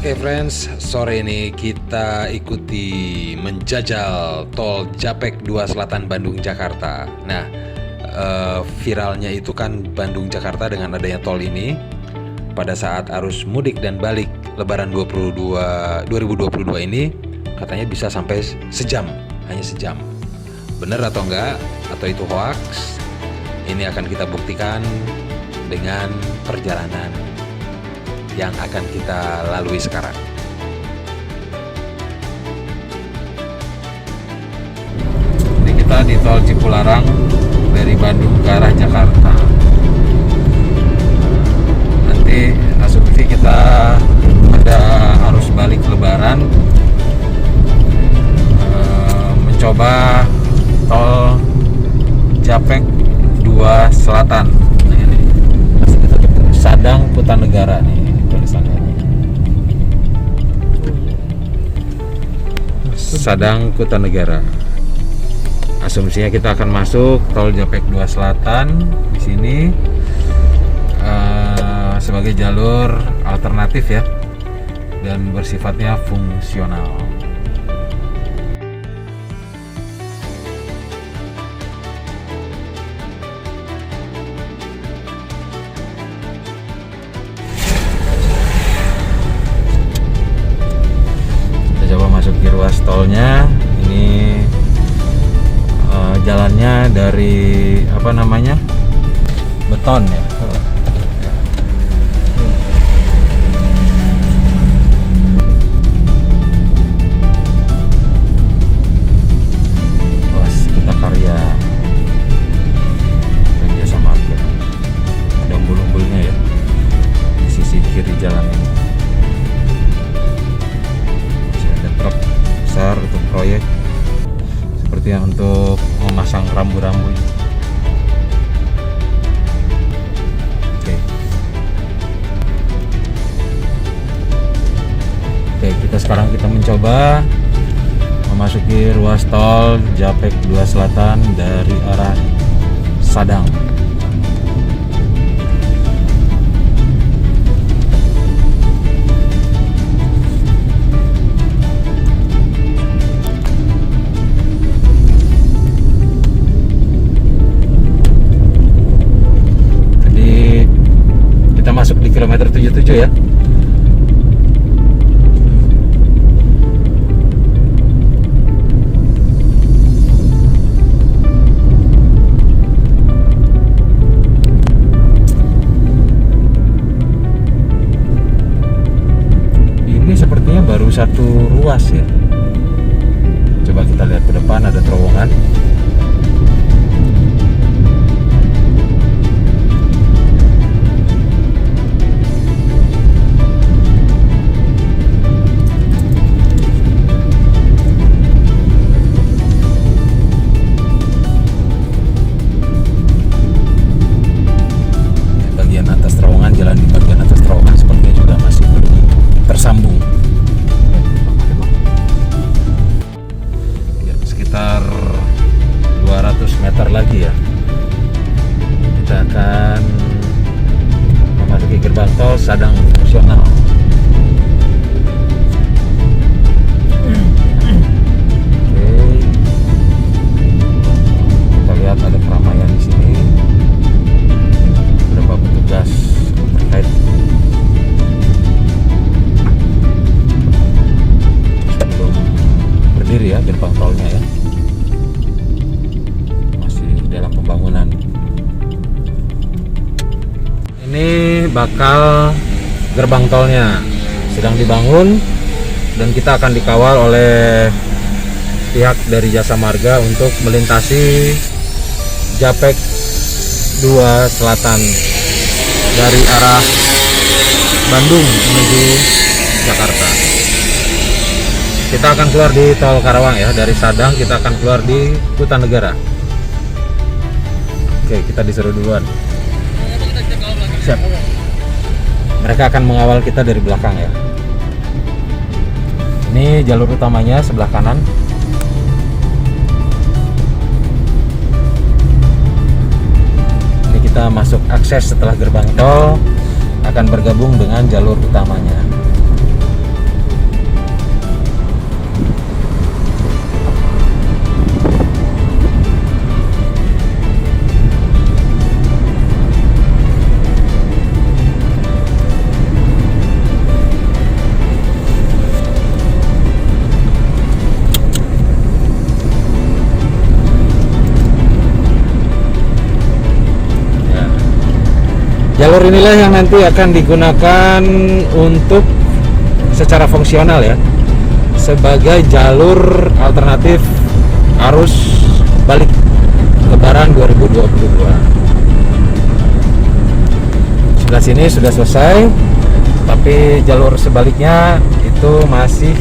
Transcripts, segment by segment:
Oke friends, sore ini kita ikuti menjajal tol Japek 2 Selatan Bandung Jakarta. Nah, viralnya itu kan Bandung Jakarta dengan adanya tol ini pada saat arus mudik dan balik Lebaran 2022 ini katanya bisa sampai sejam, hanya sejam. Benar atau enggak? Atau itu hoax? Ini akan kita buktikan dengan perjalanan yang akan kita lalui sekarang. Ini kita di tol Cipularang dari Bandung ke arah Jakarta. Nanti asumsi kita ada arus balik Lebaran, mencoba tol Japek 2 Selatan. Nah, ini Sadang Putanegara nih tulisannya. Sadang Putanegara. Asumsinya kita akan masuk tol Japek 2 Selatan di sini sebagai jalur alternatif ya, dan bersifatnya fungsional. Masuk di ruas tolnya. Ini jalannya dari beton ya. Ruas Kita Karya dan Jasa Marga. Ada umbul-umbulnya ya di sisi kiri jalan ini. Besar untuk proyek seperti yang untuk memasang rambu-rambu. Oke, kita mencoba memasuki ruas tol Japek 2 Selatan dari arah Sadang. Masuk di kilometer 77 ya. Ini sepertinya baru satu ruas ya. Coba kita lihat ke depan, ada terowongan. Tersambung ya, sekitar 200 meter lagi ya, kita akan memasuki gerbang tol Sadang fungsional. Kita lihat ada keramaian di sini, beberapa petugas terkait. Ya, gerbang tolnya ya masih dalam pembangunan. Ini bakal gerbang tolnya sedang dibangun dan kita akan dikawal oleh pihak dari Jasa Marga untuk melintasi Japek 2 Selatan dari arah Bandung menuju Jakarta. Kita akan keluar di tol Karawang ya, dari Sadang kita akan keluar di Putanegara. Oke, kita disuruh duluan. Siap. Mereka akan mengawal kita dari belakang ya. Ini jalur utamanya sebelah kanan. Ini kita masuk akses setelah gerbang tol, akan bergabung dengan jalur utamanya. Jalur inilah yang nanti akan digunakan untuk secara fungsional ya, sebagai jalur alternatif arus balik Lebaran 2022. Sebelah sini sudah selesai, tapi jalur sebaliknya itu masih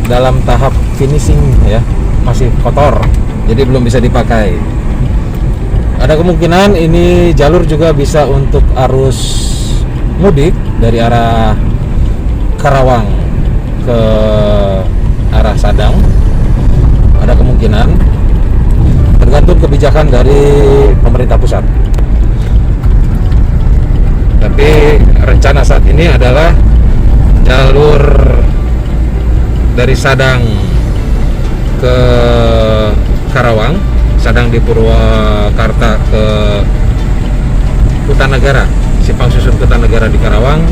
dalam tahap finishing ya, masih kotor, jadi belum bisa dipakai. Ada kemungkinan ini jalur juga bisa untuk arus mudik dari arah Karawang ke arah Sadang. Ada kemungkinan, tergantung kebijakan dari pemerintah pusat. Tapi rencana saat ini adalah jalur dari Sadang ke Karawang, Sadang di Purwakarta ke Kutanegara, Simpang Susun Kutanegara di Karawang,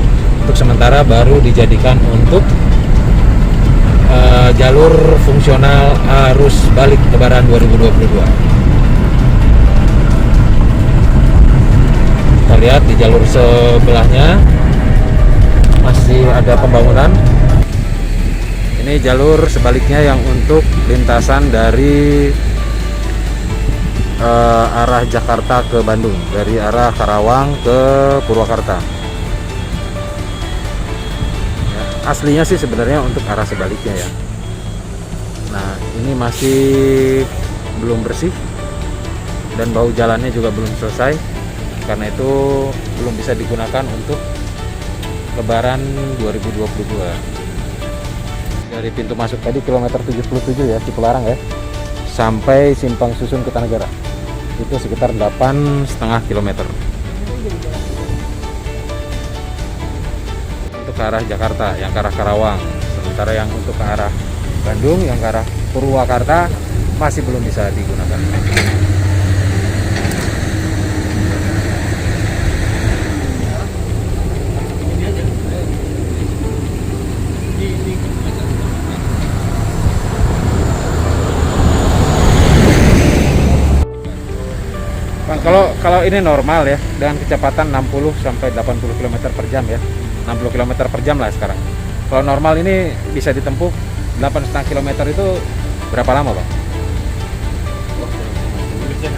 untuk sementara baru dijadikan untuk jalur fungsional arus balik Lebaran 2022. Kita lihat di jalur sebelahnya masih ada pembangunan. Ini jalur sebaliknya yang untuk lintasan dari arah Jakarta ke Bandung, dari arah Karawang ke Purwakarta. Ya, aslinya sih sebenarnya untuk arah sebaliknya ya. Nah, ini masih belum bersih dan bau jalannya juga belum selesai. Karena itu belum bisa digunakan untuk Lebaran 2022. Dari pintu masuk tadi kilometer 77 ya, Cipularang ya, sampai Simpang Susun Kutanegara itu sekitar 8,5 km. Untuk ke arah Jakarta, yang ke arah Karawang. Sementara yang untuk ke arah Bandung, yang ke arah Purwakarta masih belum bisa digunakan. Kalau ini normal ya, dengan kecepatan 60 sampai 80 km per jam ya, 60 km per jam lah sekarang. Kalau normal ini bisa ditempuh 8,5 km itu berapa lama, Bang? Iya.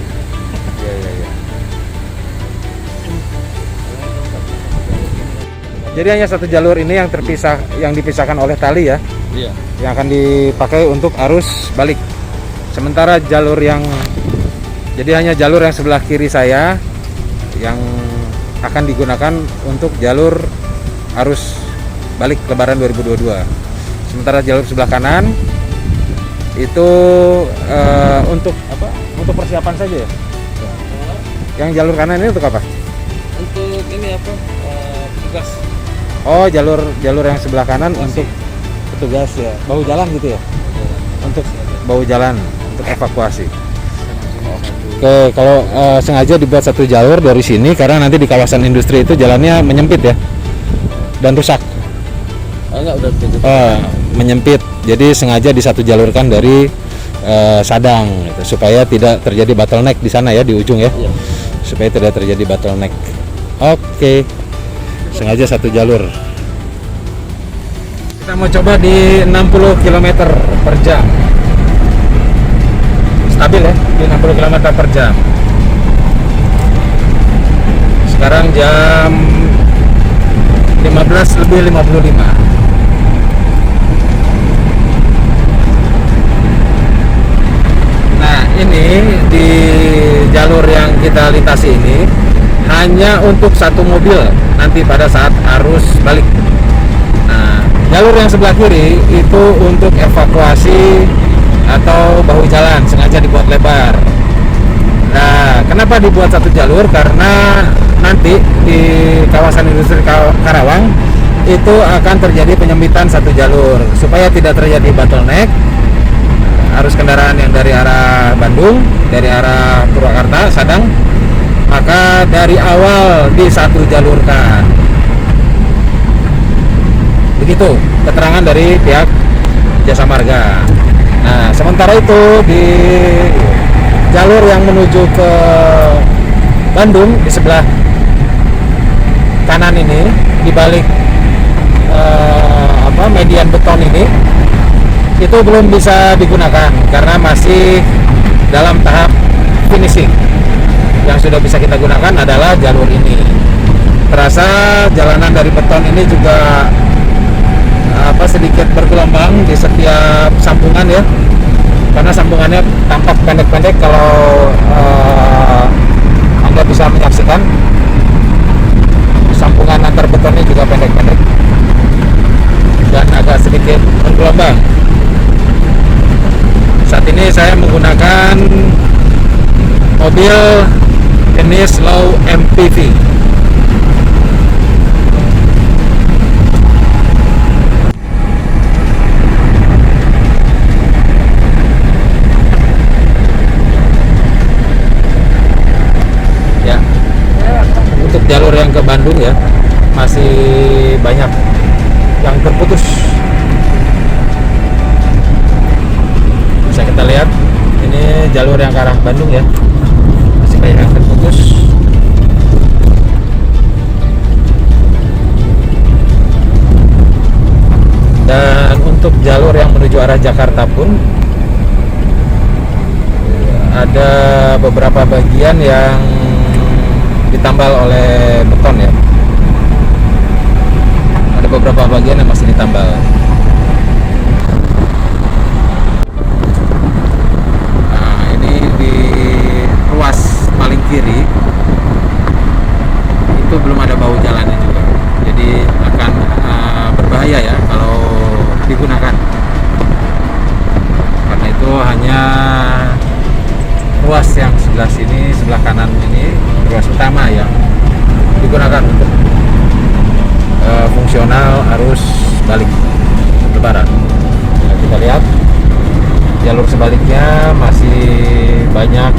Jadi hanya satu jalur ini yang terpisah, yang dipisahkan oleh tali ya, yang akan dipakai untuk arus balik. Sementara jalur yang Jadi hanya jalur yang sebelah kiri saya yang akan digunakan untuk jalur arus balik Lebaran 2022. Sementara jalur sebelah kanan itu untuk apa? Untuk persiapan saja ya. Yang jalur kanan ini untuk apa? Untuk ini apa? Petugas. Oh, jalur yang sebelah kanan untuk petugas ya. Bahu jalan gitu ya. Untuk bahu jalan, untuk evakuasi. Oke, kalau sengaja dibuat satu jalur dari sini karena nanti di kawasan industri itu jalannya menyempit ya dan rusak. Enggak, udah Menyempit. Jadi sengaja disatu jalurkan dari Sadang gitu, supaya tidak terjadi bottleneck di sana ya, di ujung ya. Iya. Supaya tidak terjadi bottleneck. Oke. Sengaja satu jalur. Kita mau coba di 60 km per jam. Stabil ya, di 60 km per jam. Sekarang jam 15:55. Nah, ini di jalur yang kita lintasi ini hanya untuk satu mobil nanti pada saat arus balik. Nah, jalur yang sebelah kiri itu untuk evakuasi atau bahu jalan, sengaja dibuat lebar. Nah, kenapa dibuat satu jalur? Karena nanti di kawasan industri Karawang itu akan terjadi penyempitan satu jalur supaya tidak terjadi bottleneck arus kendaraan yang dari arah Bandung, dari arah Purwakarta, Sadang, maka dari awal di satu jalurkan. Begitu keterangan dari pihak Jasa Marga. Nah, sementara itu di jalur yang menuju ke Bandung di sebelah kanan ini, di balik median beton ini, itu belum bisa digunakan karena masih dalam tahap finishing. Yang sudah bisa kita gunakan adalah jalur ini. Terasa jalanan dari beton ini juga sedikit bergelombang di setiap sambungan ya, karena sambungannya tampak pendek-pendek. Kalau Anda bisa menyaksikan, sambungan antar betonnya juga pendek-pendek dan agak sedikit bergelombang. Saat ini saya menggunakan mobil jenis low MPV. Ya, untuk jalur yang ke Bandung ya, masih banyak yang terputus. Bisa kita lihat, ini jalur yang ke arah Bandung ya, masih banyak yang terputus. Dan untuk jalur yang menuju arah Jakarta pun ada beberapa bagian yang ditambal oleh beton ya. Ada beberapa bagian yang masih ditambal. Nah, ini di ruas paling kiri itu belum ada bahu jalannya juga, jadi akan berbahaya ya kalau digunakan. Karena itu hanya ruas yang sebelah sini, sebelah kanan ini, ruas utama yang digunakan untuk fungsional arus balik lebaran. Nah, kita lihat jalur sebaliknya masih banyak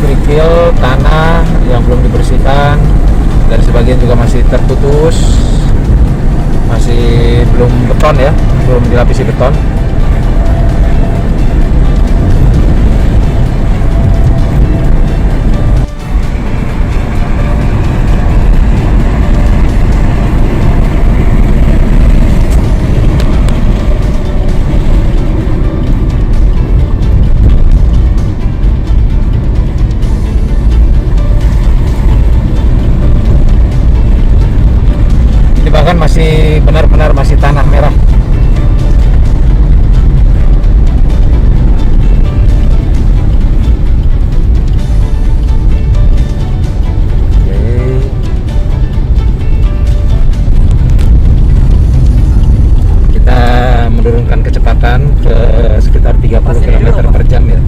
kerikil tanah yang belum dibersihkan, dan sebagian juga masih terputus, masih belum beton ya, belum dilapisi beton. Masih benar-benar masih tanah merah. Oke. Kita menurunkan kecepatan ke sekitar 30 km per jam ya.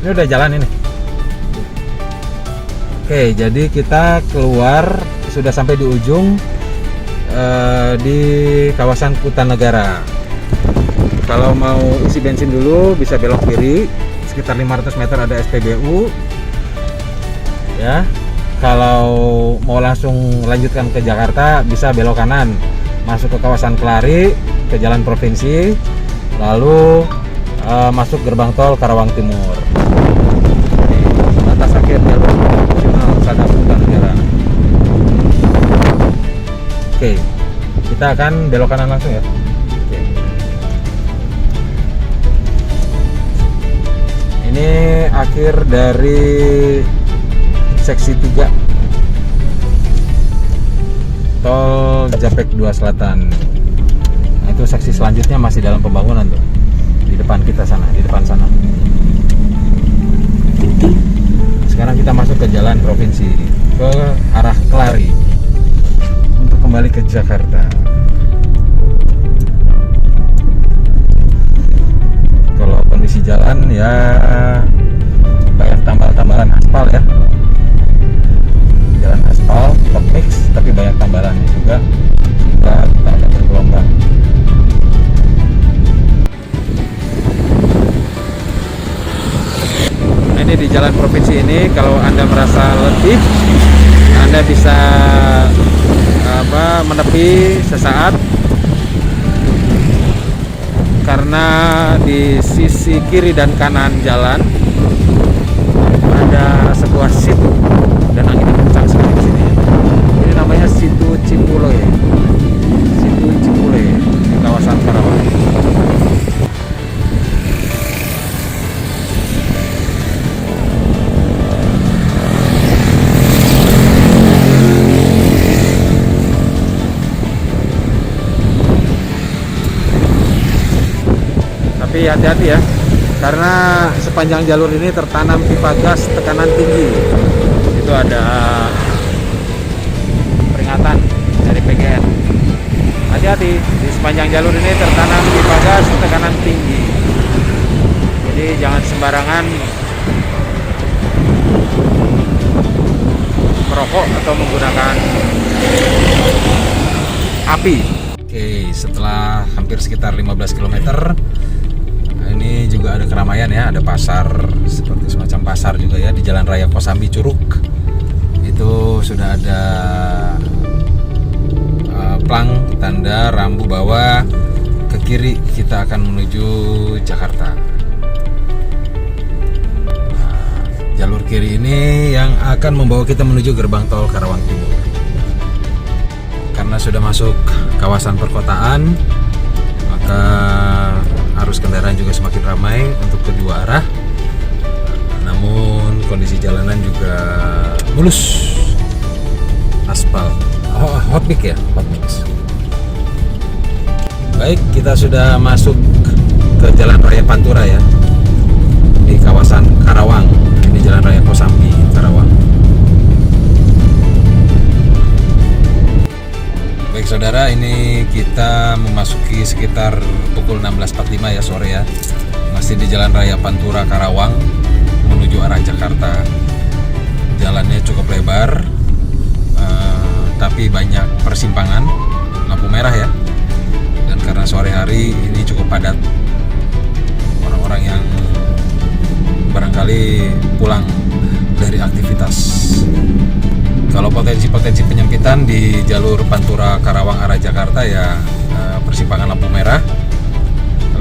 Ini udah jalan ini. Oke, jadi kita keluar, sudah sampai di ujung di kawasan Kutanegara. Kalau mau isi bensin dulu bisa belok kiri, sekitar 500 meter ada SPBU. Ya. Kalau mau langsung lanjutkan ke Jakarta bisa belok kanan, masuk ke kawasan Kelari, ke jalan provinsi, lalu masuk gerbang tol Karawang Timur. Batas akhir jalur nasional Sadap Kutanegara. Oke, kita akan belok kanan langsung ya. Oke. Ini akhir dari seksi 3 tol Japek 2 Selatan. Nah, itu seksi selanjutnya masih dalam pembangunan tuh. Di depan kita sana, di depan sana. Sekarang kita masuk Jakarta. Kalau kondisi jalan ya banyak tambal-tambalan aspal ya. Jalan aspal top mix tapi banyak tambalannya juga sehingga kita agak bergelombang. Nah, ini di jalan provinsi ini kalau Anda merasa letih, Anda bisa menepi sesaat karena di sisi kiri dan kanan jalan ada sebuah situ dan anginnya kencang sekali di sini. Ini namanya Situ Cipule. Situ Cipule di kawasan Karawang. Tapi hati-hati ya, karena sepanjang jalur ini tertanam pipa gas tekanan tinggi. Itu ada peringatan dari PGN. Hati-hati, di sepanjang jalur ini tertanam pipa gas tekanan tinggi. Jadi jangan sembarangan merokok atau menggunakan api. Oke, setelah hampir sekitar 15 km, ini juga ada keramaian ya, ada pasar seperti semacam pasar juga ya di Jalan Raya Kosambi Curug. Itu sudah ada plang tanda rambu bahwa ke kiri kita akan menuju Jakarta. Nah, jalur kiri ini yang akan membawa kita menuju gerbang tol Karawang Timur. Karena sudah masuk kawasan perkotaan, maka arus kendaraan juga semakin ramai untuk kedua arah. Namun kondisi jalanan juga mulus, aspal, hot mix ya, hot mix. Baik, kita sudah masuk ke Jalan Raya Pantura ya, di kawasan Karawang. Ini Jalan Raya Kosambi Karawang. Baik saudara, ini kita memasuki sekitar pukul 16.45 ya sore ya. Masih di Jalan Raya Pantura Karawang menuju arah Jakarta. Jalannya cukup lebar, tapi banyak persimpangan, lampu merah ya. Dan karena sore hari ini cukup padat, orang-orang yang barangkali pulang dari aktivitas. Kalau potensi-potensi penyempitan di jalur Pantura Karawang arah Jakarta ya persimpangan lampu merah.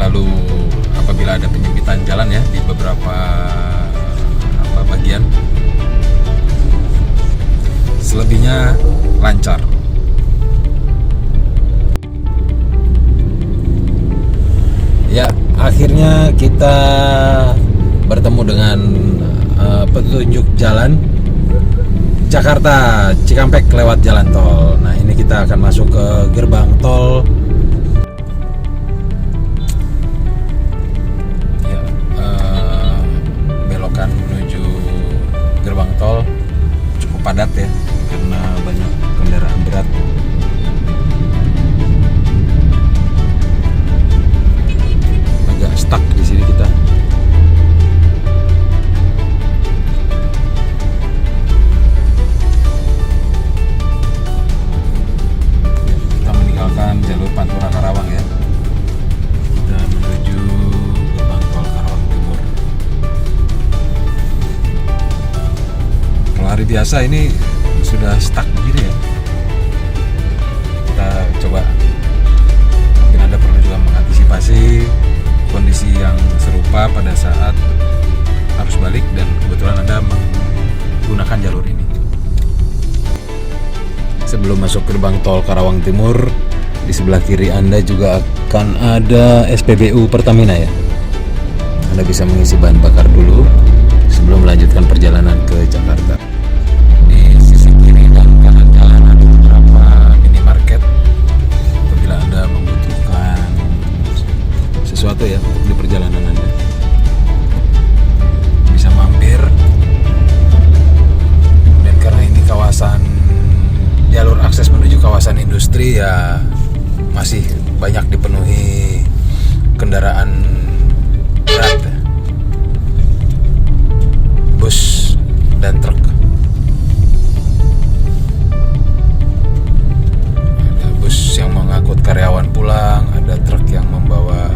Lalu apabila ada penyempitan jalan ya di beberapa bagian, selebihnya lancar. Ya, akhirnya kita bertemu dengan petunjuk jalan Jakarta Cikampek lewat jalan tol. Nah, ini kita akan masuk ke gerbang tol. Ya, belokan menuju gerbang tol cukup padat ya, karena banyak kendaraan berat. Agak stuck di sini kita. Jalur Pantura Karawang ya, dan menuju gerbang tol Karawang Timur. Kalau hari biasa ini sudah stuck begini ya. Kita coba, mungkin Anda perlu juga mengantisipasi kondisi yang serupa pada saat arus balik dan kebetulan Anda menggunakan jalur ini. Sebelum masuk gerbang tol Karawang Timur, di sebelah kiri Anda juga akan ada SPBU Pertamina ya. Anda bisa mengisi bahan bakar dulu sebelum melanjutkan perjalanan ke Jakarta. Di sisi kiri dan kanan jalan ada beberapa minimarket. Apabila Anda membutuhkan sesuatu ya di perjalanan Anda, bisa mampir. Dan karena ini kawasan jalur akses menuju kawasan industri, industri ya masih banyak dipenuhi kendaraan berat, bus dan truk. Ada bus yang mengangkut karyawan pulang, ada truk yang membawa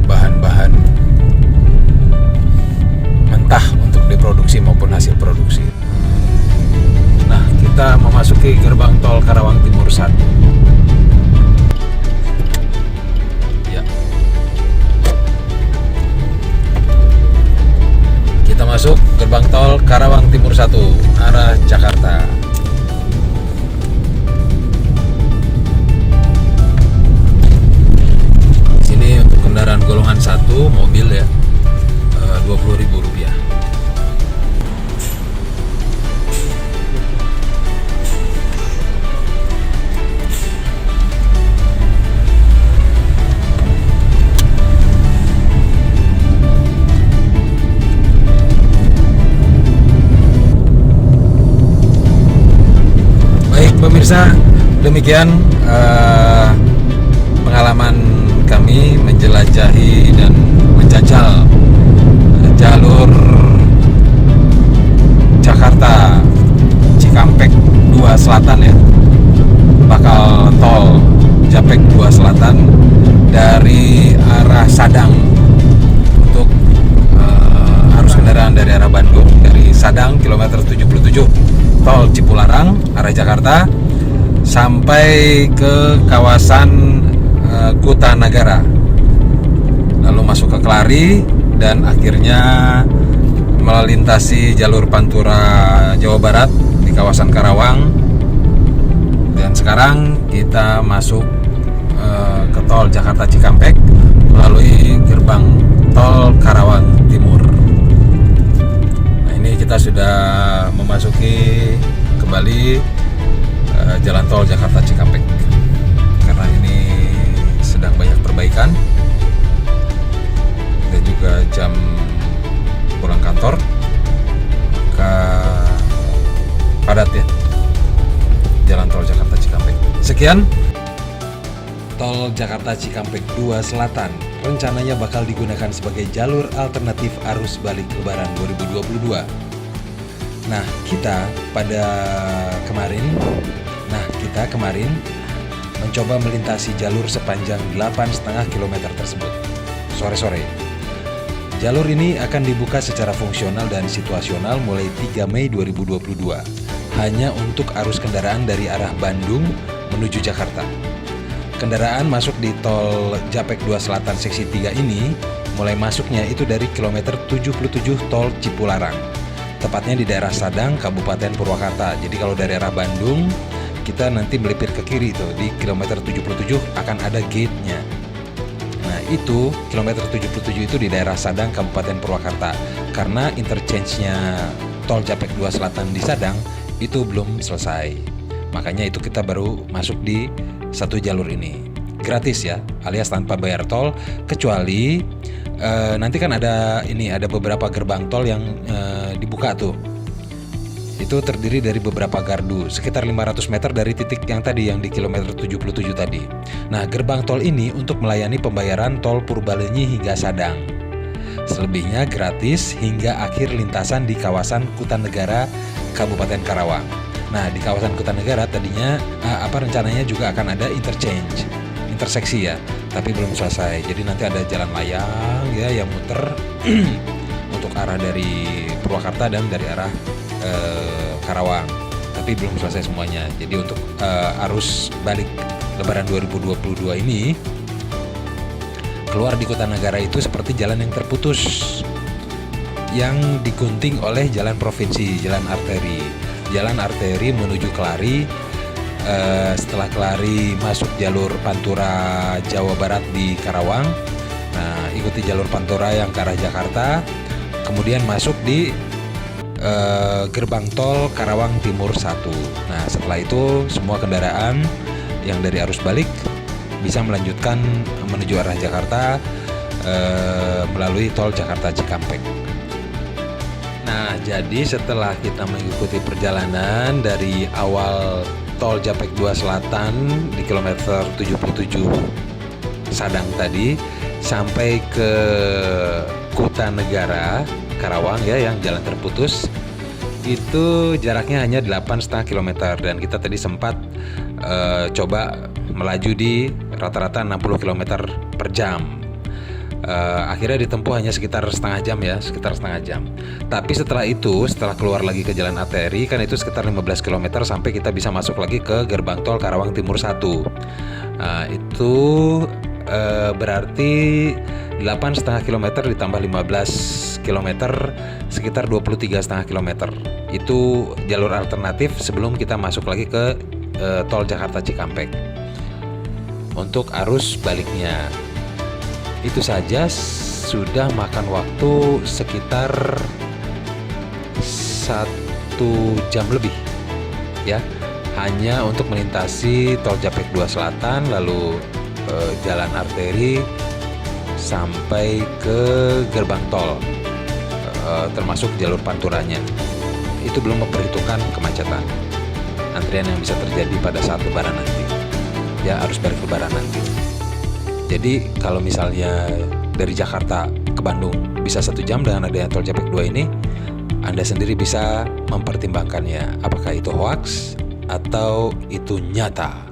bahan-bahan mentah untuk diproduksi maupun hasil produksi. Nah, kita memasuki gerbang tol Karawang Timur 1. Ya. Kita masuk gerbang tol Karawang Timur 1 arah Jakarta. Sini untuk kendaraan golongan 1 mobil ya, Rp20.000. Baik pemirsa, demikian pengalaman kami menjelajahi dan menjajal jalur Jakarta Cikampek 2 Selatan ya, bakal tol Japek 2 Selatan dari arah Sadang untuk arus kendaraan dari arah Bandung, dari Sadang kilometer 77 tol Cipularang arah Jakarta sampai ke kawasan Kutanagara, lalu masuk ke Kelari dan akhirnya melintasi jalur Pantura Jawa Barat di kawasan Karawang. Dan sekarang kita masuk ke tol Jakarta Cikampek melalui gerbang tol Karawang Timur. Nah, ini kita sudah memasuki kembali jalan tol Jakarta Cikampek karena ini sedang banyak perbaikan dan juga jam pulang kantor, maka padat ya jalan tol Jakarta Cikampek. Sekian. Tol Jakarta Cikampek 2 Selatan rencananya bakal digunakan sebagai jalur alternatif arus balik Lebaran 2022. Nah, kita kemarin mencoba melintasi jalur sepanjang 8,5 km tersebut sore-sore. Jalur ini akan dibuka secara fungsional dan situasional mulai 3 Mei 2022 hanya untuk arus kendaraan dari arah Bandung menuju Jakarta. Kendaraan masuk di tol Japek 2 Selatan seksi 3 ini mulai masuknya itu dari kilometer 77 tol Cipularang, tepatnya di daerah Sadang, Kabupaten Purwakarta. Jadi kalau dari arah Bandung kita nanti melipir ke kiri itu di kilometer 77 akan ada gate-nya. Nah, itu kilometer 77 itu di daerah Sadang, Kabupaten Purwakarta. Karena interchange-nya tol Japek 2 Selatan di Sadang itu belum selesai. Makanya itu kita baru masuk di satu jalur ini. Gratis ya, alias tanpa bayar tol, kecuali nanti kan ada beberapa gerbang tol yang dibuka tuh. Itu terdiri dari beberapa gardu, sekitar 500 meter dari titik yang tadi yang di kilometer 77 tadi. Nah, gerbang tol ini untuk melayani pembayaran tol Purbalenyi hingga Sadang. Selebihnya gratis hingga akhir lintasan di kawasan Kutanegara, Kabupaten Karawang. Nah, di kawasan Kutanegara tadinya rencananya juga akan ada interseksi ya, tapi belum selesai. Jadi nanti ada jalan layang ya yang muter untuk arah dari Purwakarta dan dari arah Karawang, tapi belum selesai semuanya. Jadi untuk arus balik Lebaran 2022 ini keluar di Kutanegara itu seperti jalan yang terputus yang digunting oleh jalan provinsi, jalan arteri menuju Kelari. Setelah Kelari masuk jalur Pantura Jawa Barat di Karawang. Nah, ikuti jalur Pantura yang ke arah Jakarta, kemudian masuk di gerbang tol Karawang Timur 1. Nah, setelah itu semua kendaraan yang dari arus balik bisa melanjutkan menuju arah Jakarta melalui tol Jakarta Cikampek. Nah, jadi setelah kita mengikuti perjalanan dari awal tol Japek 2 Selatan di kilometer 77 Sadang tadi sampai ke Kuta Negara Karawang ya, yang jalan terputus, itu jaraknya hanya 8,5 km, dan kita tadi sempat coba melaju di rata-rata 60 km per jam. Akhirnya ditempuh hanya sekitar setengah jam ya, sekitar setengah jam. Tapi setelah itu, setelah keluar lagi ke jalan arteri, kan itu sekitar 15 km sampai kita bisa masuk lagi ke gerbang tol Karawang Timur 1. Itu berarti 8,5 km ditambah 15 km, sekitar 23,5 km. Itu jalur alternatif sebelum kita masuk lagi ke tol Jakarta Cikampek. Untuk arus baliknya, itu saja sudah makan waktu sekitar 1 jam lebih ya, hanya untuk melintasi tol Japek 2 Selatan, lalu jalan arteri sampai ke gerbang tol, termasuk jalur panturanya. Itu belum memperhitungkan kemacetan, antrian yang bisa terjadi pada saat lebaran nanti ya, arus balik lebaran nanti. Jadi kalau misalnya dari Jakarta ke Bandung bisa 1 jam dengan adanya tol Japek 2 ini, Anda sendiri bisa mempertimbangkannya, apakah itu hoaks atau itu nyata.